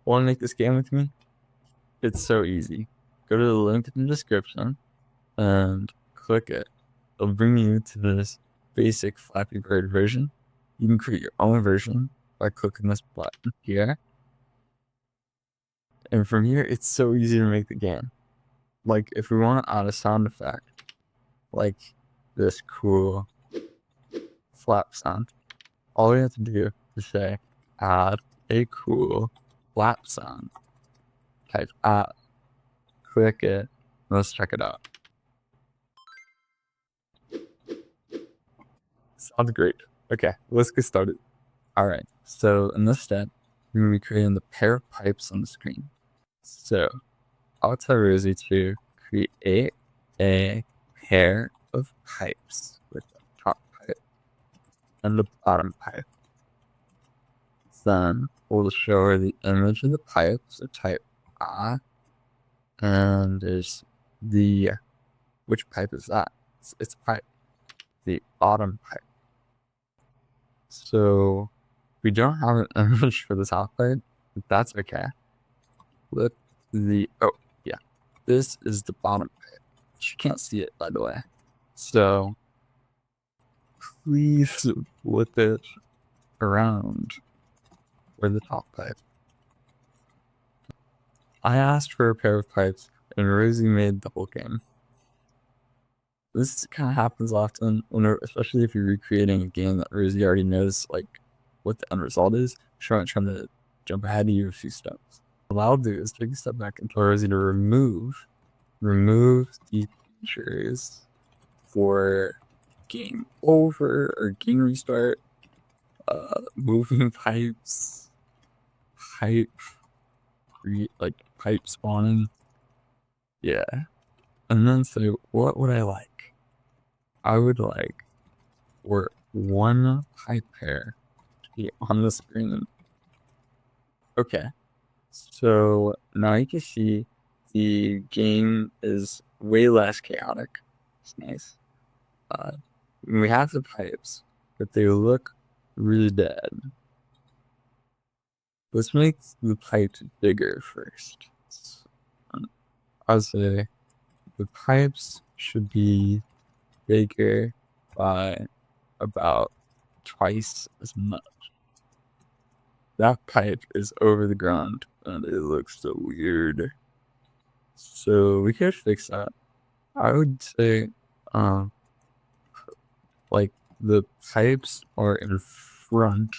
Want to make this game with me? It's so easy. Go to the link in the description and click it. It'll bring you to this basic Flappy Bird version. You can create your own version by clicking this button here. And from here, it's so easy to make the game. Like, if we want to add a sound effect, like this cool flap sound, all we have to do is say, add a cool flap sound. Type add, click it, let's check it out. Sounds great. Okay, let's get started. Alright, so in this step, we're going to be creating the pair of pipes on the screen. So, I'll tell Rosie to create a pair of pipes with the top pipe and the bottom pipe. Then we'll show her the image of the pipe, so type A, and there's the, which pipe is that? It's pipe, the bottom pipe. So we don't have an image for the top pipe, but that's okay. Look, oh yeah, this is the bottom pipe. You can't see it, by the way. So please flip it around for the top pipe. I asked for a pair of pipes, and Rosie made the whole game. This kind of happens often, especially if you're recreating a game that Rosie already knows, like, what the end result is. Trying to jump ahead of you a few steps. What I'll do is take a step back and tell Rosie to remove the features for game over or game restart, moving pipes, pipe spawning. Yeah. And then say, what would I like? I would like for one pipe pair to be on the screen. Okay. So now you can see the game is way less chaotic. It's nice. We have the pipes, but they look really dead. Let's make the pipes bigger first. I'd say the pipes should be bigger by about twice as much. That pipe is over the ground and it looks so weird. So we could fix that. I would say, like the pipes are in front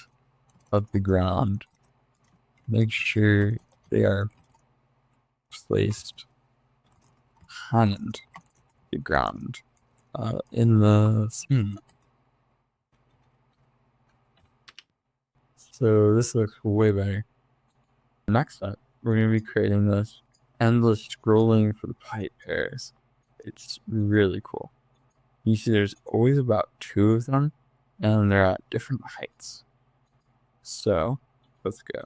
of the ground. Make sure they are placed behind the ground in the scene. So this looks way better. Next up, we're going to be creating this endless scrolling for the pipe pairs. It's really cool. You see there's always about 2 of them, and they're at different heights. So, let's go.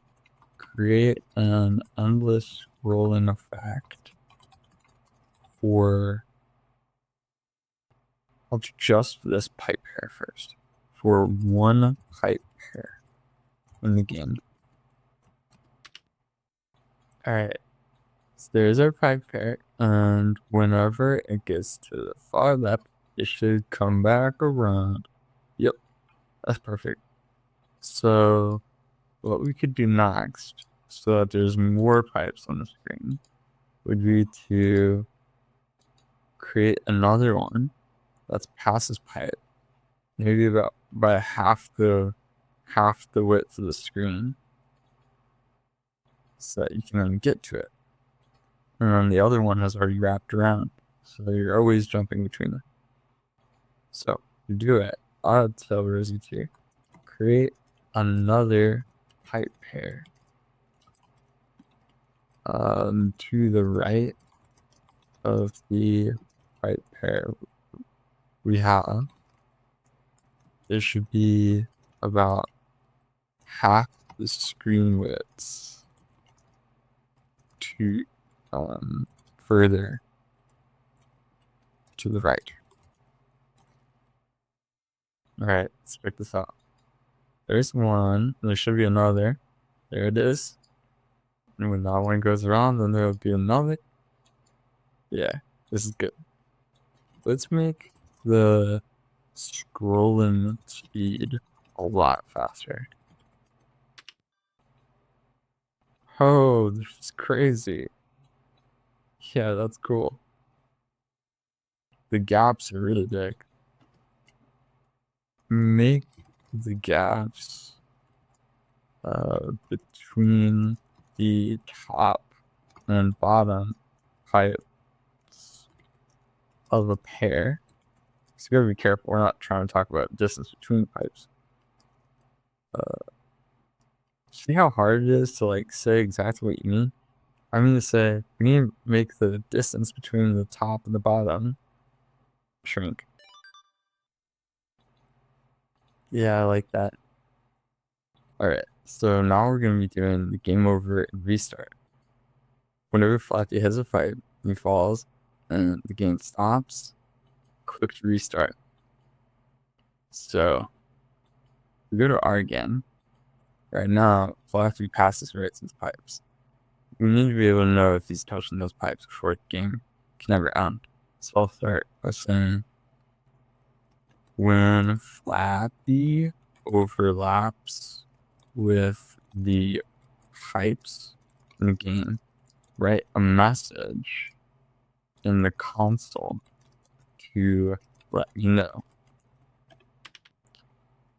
Create an endless scrolling effect for, I'll do just this pipe pair first. For one pipe pair in the game. Alright, so there's our pipe pair, and whenever it gets to the far left, it should come back around. Yep, that's perfect. So what we could do next, so that there's more pipes on the screen, would be to create another one that's past this pipe, maybe about by half the width of the screen, so that you can get to it. And then the other one has already wrapped around, so you're always jumping between them. So to do it, I'll tell Rosie to create another pipe pair to the right of the pipe pair we have. There should be about half the screen width to further to the right. Alright, let's check this out. There's one, there should be another. There it is. And when that one goes around, then there'll be another. Yeah, this is good. Let's make the scrolling speed a lot faster. Oh, this is crazy. Yeah, that's cool. The gaps are really big. Make the gaps between the top and bottom pipes of a pair. So you gotta be careful. We're not trying to talk about distance between pipes. See how hard it is to like say exactly what you mean? I mean to say we need to make the distance between the top and the bottom shrink. Yeah, I like that. Alright, so now we're gonna be doing the game over and restart. Whenever Flappy hits a fight, he falls, and the game stops, click to restart. So we go to R again. Right now, Flappy passes right through the pipes. We need to be able to know if he's touching those pipes before the game can ever end. So I'll start by saying when Flappy overlaps with the pipes in the game, write a message in the console to let me know.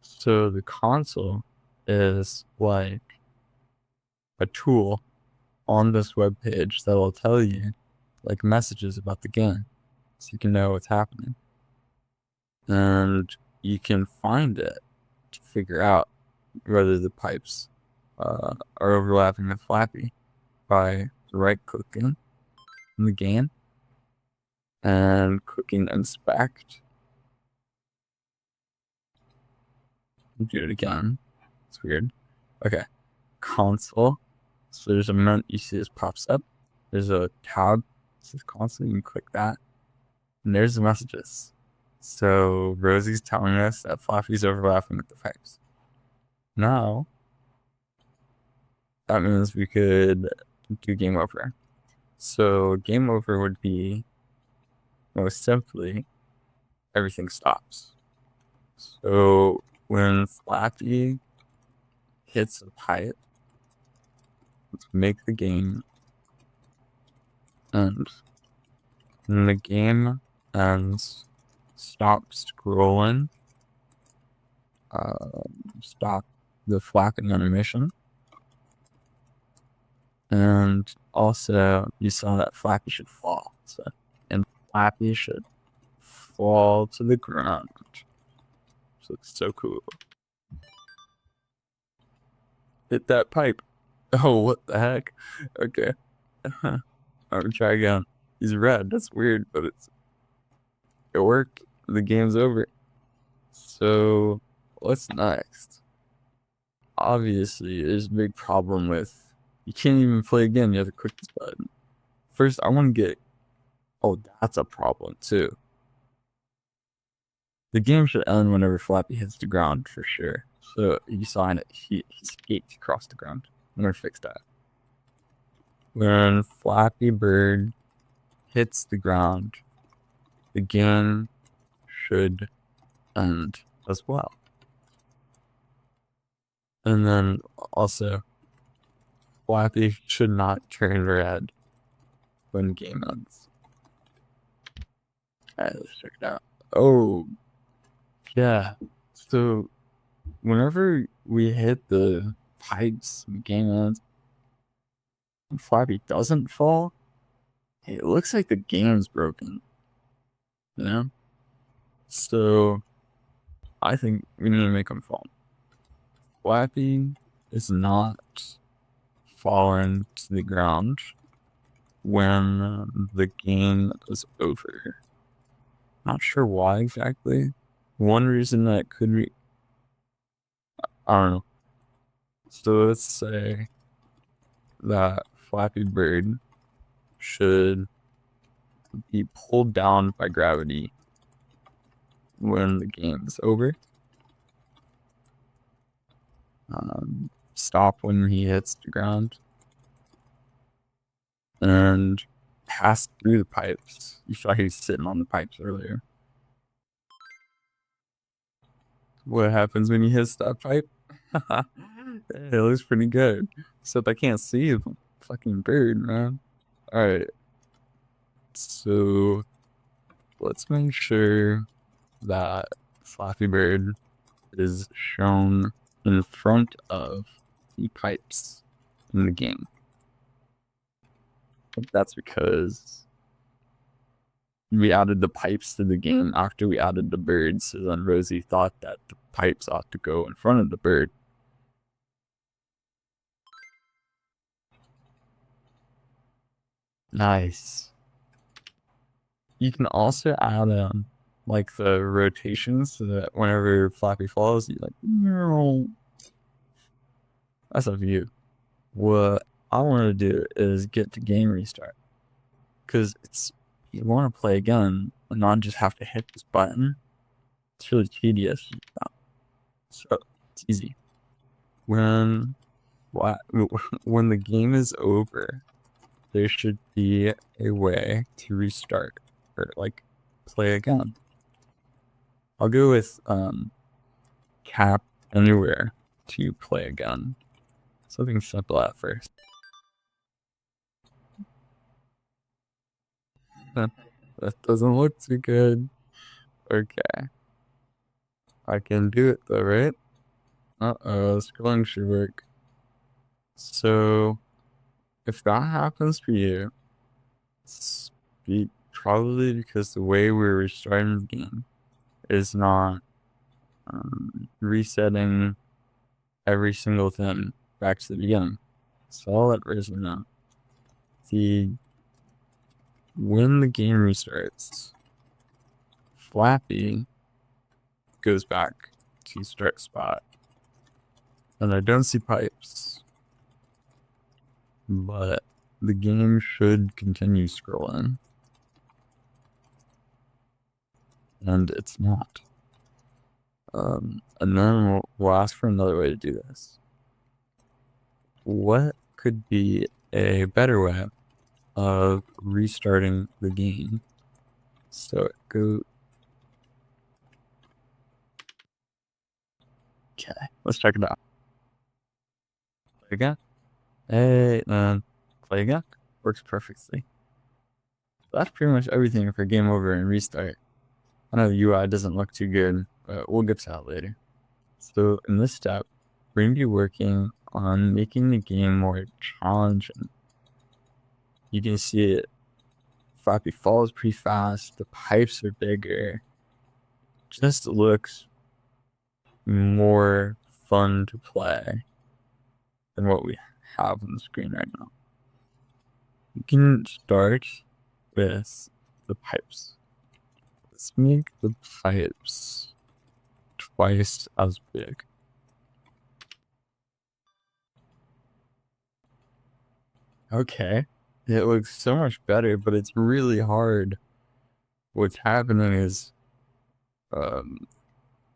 So the console is like a tool on this web page that will tell you like messages about the game so you can know what's happening. And you can find it to figure out whether the pipes are overlapping with Flappy by right clicking in the game and clicking inspect. Do it again. It's weird. Okay. Console. So there's a menu you see this pops up. There's a tab. It says console. You can click that. And there's the messages. So Rosie's telling us that Flappy's overlapping with the pipes. Now, that means we could do game over. So game over would be, most simply, everything stops. So when Flappy hits a pipe, let's make the game end. When the game ends, stop scrolling, stop the flapping animation. And also, you saw that Flappy should fall. And Flappy should fall to the ground. So it's so cool. Hit that pipe. Oh, what the heck? Okay. I'm gonna try again. He's red. That's weird, but it worked. The game's over. So, what's next? Obviously, there's a big problem with you can't even play again. You have to click this button. First, I want to get. Oh, that's a problem too. The game should end whenever Flappy hits the ground for sure. So you saw it. He skates across the ground. I'm gonna fix that. When Flappy Bird hits the ground, the game should end as well. And then also, Flappy should not turn red when the game ends. Alright, let's check it out. Oh, yeah. So, whenever we hit the pipes and the game ends, and Flappy doesn't fall, it looks like the game's broken. You know? So, I think we need to make him fall. Flappy is not falling to the ground when the game is over. Not sure why exactly. One reason that could be, I don't know. So let's say that Flappy Bird should be pulled down by gravity when the game is over. Stop when he hits the ground. and pass through the pipes. You saw he was sitting on the pipes earlier. What happens when you hit that pipe? It looks pretty good. Except I can't see the fucking bird, man. Alright. So let's make sure that Flappy Bird is shown in front of the pipes in the game. But that's because we added the pipes to the game after we added the bird, so then Rosie thought that the pipes ought to go in front of the bird. Nice. You can also add like the rotations so that whenever Flappy falls, you like, no. That's up to you. What I want to do is get to game restart, because you want to play again and not just have to hit this button. It's really tedious. So it's easy. When the game is over, there should be a way to restart or like play again. I'll go with cap anywhere to play again. Something simple at first. That doesn't look too good. Okay. I can do it though, right? Uh-oh, scrolling should work. So, if that happens for you, it's probably because the way we're restarting the game is not resetting every single thing back to the beginning. So I'll let Rizzo know. When the game restarts, Flappy goes back to start spot. And I don't see pipes, but the game should continue scrolling. And it's not. And then we'll ask for another way to do this. What could be a better way of restarting the game? So go. Okay, let's check it out. Play again. Hey, man. Play again. Works perfectly. That's pretty much everything for game over and restart. I know the UI doesn't look too good, but we'll get to that later. So in this step, we're going to be working on making the game more challenging. You can see it. Flappy falls pretty fast. The pipes are bigger. Just looks more fun to play than what we have on the screen right now. You can start with the pipes. Let's make the pipes twice as big. Okay, it looks so much better, but it's really hard. What's happening is,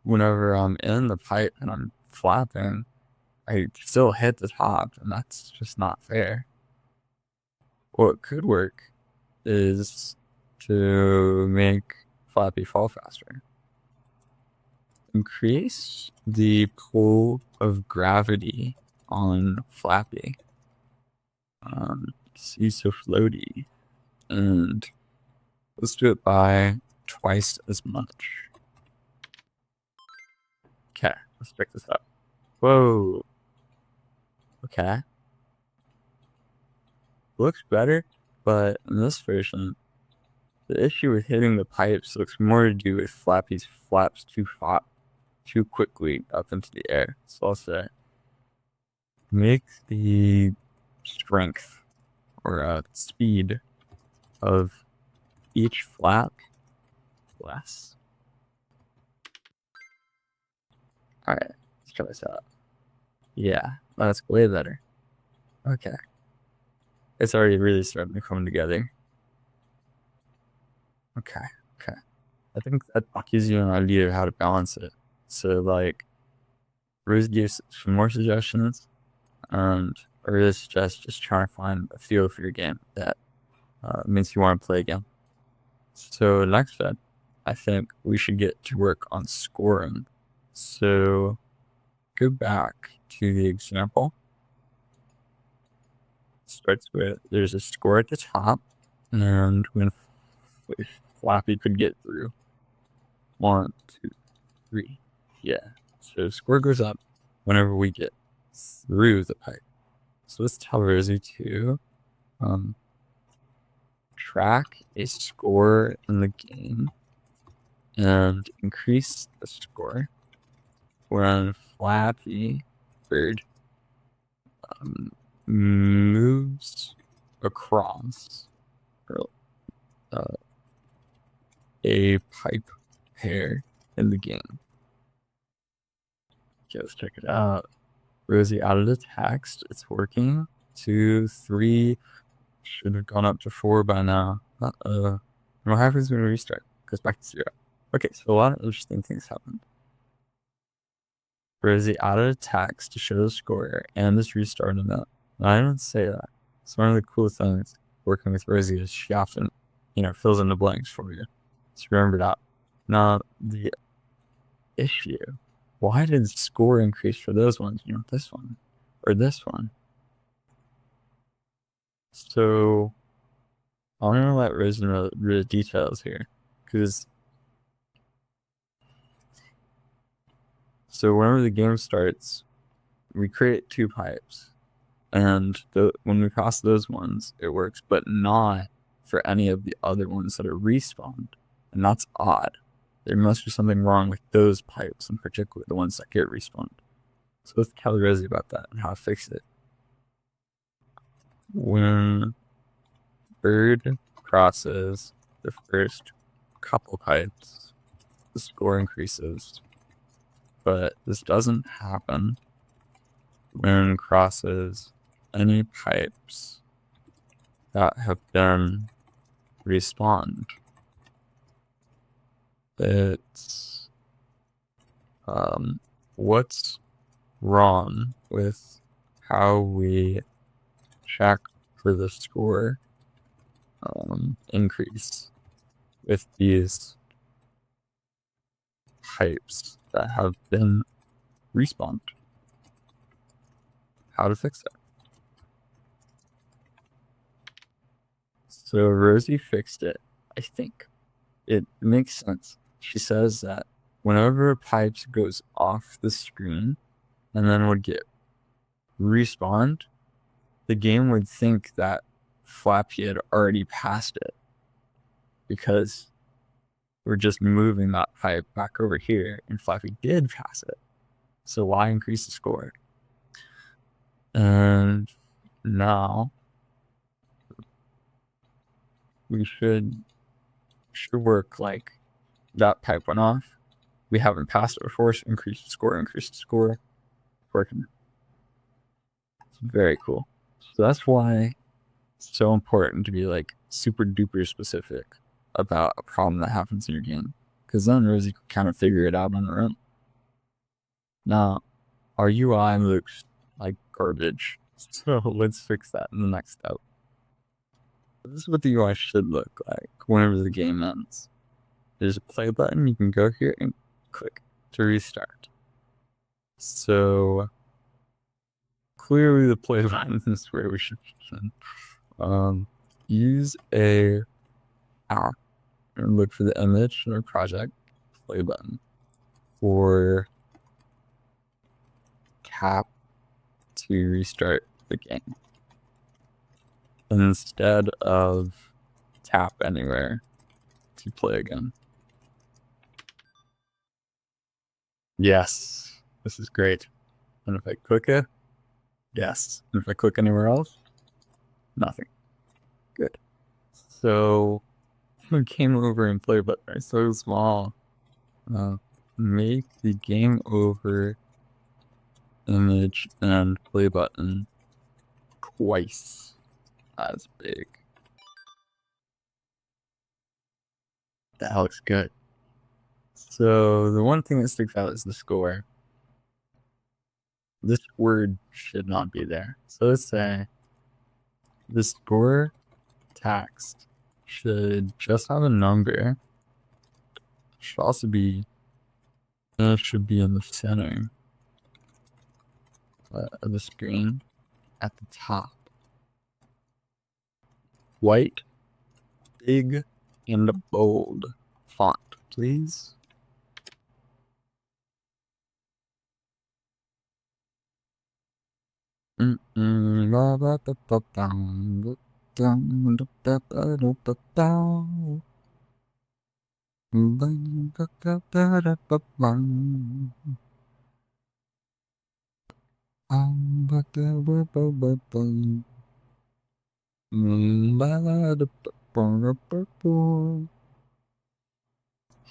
whenever I'm in the pipe and I'm flapping, I still hit the top, and that's just not fair. What could work is to make Flappy fall faster. Increase the pull of gravity on Flappy. He's so floaty. And let's do it by twice as much. Okay, let's check this out. Whoa. Okay. Looks better, but in this version, the issue with hitting the pipes looks more to do with Flappy's flaps too quickly up into the air. So I'll say, make the strength or speed of each flap less. Alright, let's try this out. Yeah, that's way better. Okay. It's already really starting to come together. Okay. I think that gives you an idea of how to balance it. So, like, Rose gives some more suggestions, and or is it just trying to find a feel for your game that makes you want to play again? So next step, I think we should get to work on scoring. So go back to the example. Starts with there's a score at the top, and when if Flappy could get through 1, 2, 3, yeah. So score goes up whenever we get through the pipe. So let's tell Rosie to track a score in the game and increase the score when Flappy Bird moves across a pipe pair in the game. Okay, let's check it out. Rosie added a text. It's working. 2, 3. Should have gone up to 4 by now. What happens when we restart? Goes back to 0. Okay, so a lot of interesting things happened. Rosie added a text to show the score and this restart event. I didn't say that. It's one of the cool things working with Rosie is she often, fills in the blanks for you. So remember that. Now, the issue, why did the score increase for those ones, this one or this one? So I'm going to let Rosie know the details here, because so whenever the game starts, we create 2 pipes, and when we cross those ones, it works, but not for any of the other ones that are respawned, and that's odd. There must be something wrong with those pipes, in particular, the ones that get respawned. So let's tell Rosie about that and how to fix it. When Bird crosses the first couple pipes, the score increases, but this doesn't happen when crosses any pipes that have been respawned. It's what's wrong with how we check for the score increase with these pipes that have been respawned? How to fix it? So Rosie fixed it, I think. It makes sense. She says that whenever pipes goes off the screen and then would get respawned, the game would think that Flappy had already passed it because we're just moving that pipe back over here and Flappy did pass it. So why increase the score? And now we should work like that pipe went off. We haven't passed it before, so increase the score. Working. It's very cool. So that's why it's so important to be like super duper specific about a problem that happens in your game, because then Rosie can kind of figure it out on her own. Now, our UI looks like garbage, so let's fix that in the next step. This is what the UI should look like whenever the game ends. There's a play button. You can go here and click to restart. So clearly the play button is where we should use a app and look for the image in our project play button for tap to restart the game instead of tap anywhere to play again. Yes, this is great. And if I click it, yes. And if I click anywhere else, nothing. Good. So the game over and play button are so small. Make the game over image and play button twice as big. That looks good. So the one thing that sticks out is the score. this word should not be there. So let's say the store text should just have a number. Should also be, it should be in the center of the screen at the top. White, big, and bold font, please.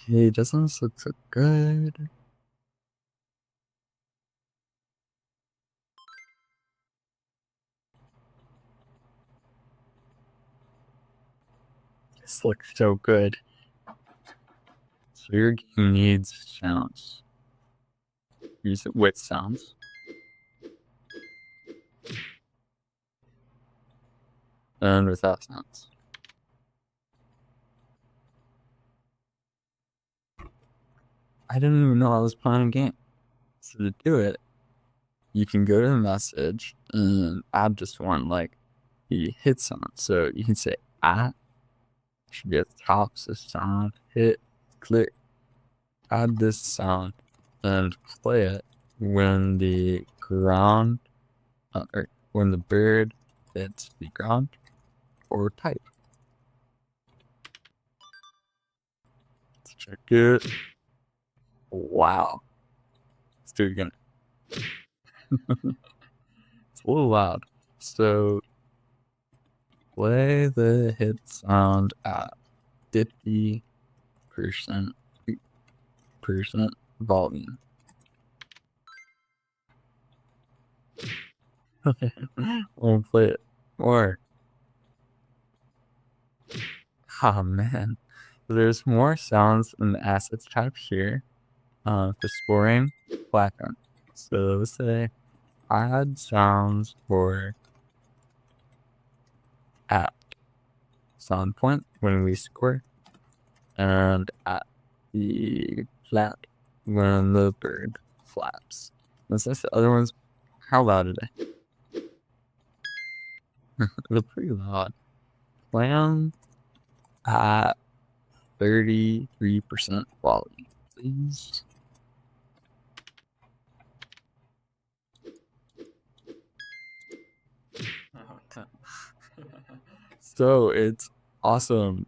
Hey, doesn't this look so good? This looks so good. So your game needs sounds. Use it with sounds. And without sounds. I didn't even know I was playing a game. So to do it, you can go to the message and add just one, like the hit sound. So you can say at, should be at the top, so sound, hit, click, add this sound, and play it when the ground, or when the bird hits the ground, or type. Let's check it. Wow. Let's do it again. It's a little loud. So play the hit sound at 50% volume. We'll play it more. Oh man. There's more sounds in the assets tab here. For scoring background. So let's say add sounds for at sound point when we score, and at the flap when the bird flaps. Let's say the other ones. How loud are they? They're pretty loud. Plan at 33% volume, please. So it's awesome.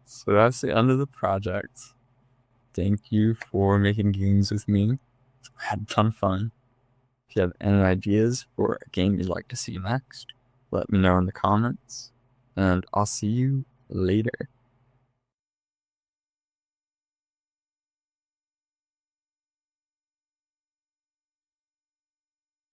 So that's the end of the project. Thank you for making games with me. I had a ton of fun. If you have any ideas for a game you'd like to see next, let me know in the comments. And I'll see you later.